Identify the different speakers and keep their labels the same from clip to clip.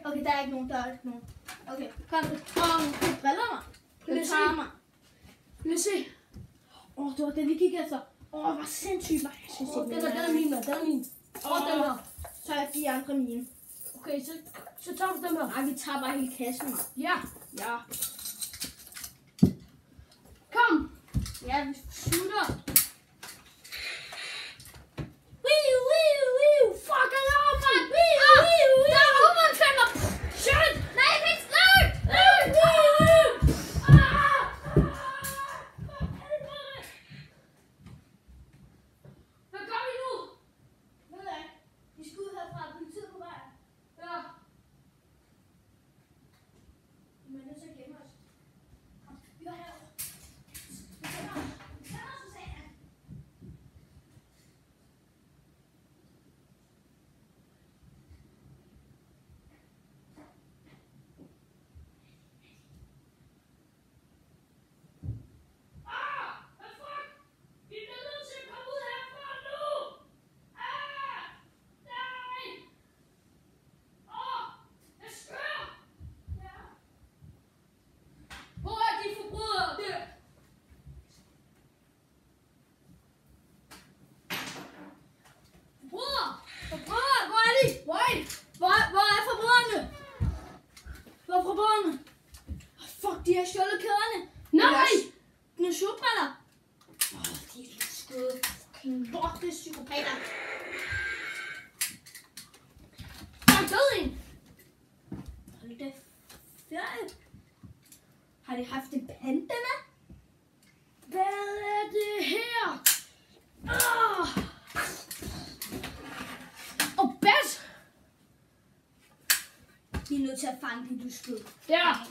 Speaker 1: Okay, der er ikke nogen. Okay, kom. Du driller mig. Du tager mig.
Speaker 2: Lad os se.
Speaker 1: Det var den, vi gik efter. Hvor sindssygt var jeg synes ikke.
Speaker 2: Den er min, den er min. Den her.
Speaker 1: Så er de andre mine.
Speaker 2: Okay, så tager du dem her.
Speaker 1: Nej, vi tager bare hele kassen, mand.
Speaker 2: Ja.
Speaker 1: Ja.
Speaker 2: Kom.
Speaker 1: Ja, vi slutter.
Speaker 2: Fuck, jeg er over, mand. Der er over en femmer. Shit.
Speaker 1: Nej, jeg kan ikke slå!
Speaker 2: Hvad gør vi nu?
Speaker 1: Ved jeg ikke. Vi skal ud herfra. Politiet på vej.
Speaker 2: Ja.
Speaker 1: Vi er nødt til at gemme os. Kom, vi går herover. Fuck, de har stjålet kæderne.
Speaker 2: Nej!
Speaker 1: Nogle solbriller. De er luskede. Fucking lorte psykopater. Der er død en. Hold da ferie. Har de haft en panda med?
Speaker 2: Hvad er det her?
Speaker 1: Og bas! Vi er nødt til at fange den, du skød.
Speaker 2: Der!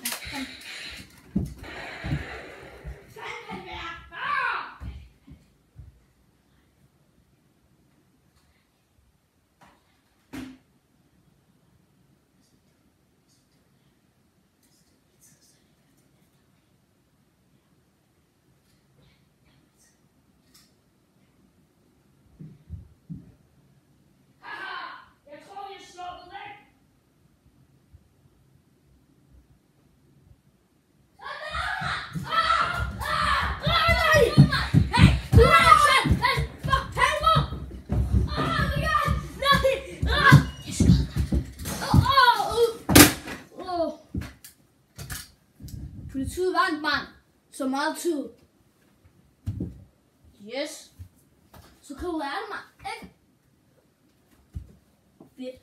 Speaker 1: Politiet vandt, mand. Så meget tid. Yes. Så kan du lære det, mand. Fedt.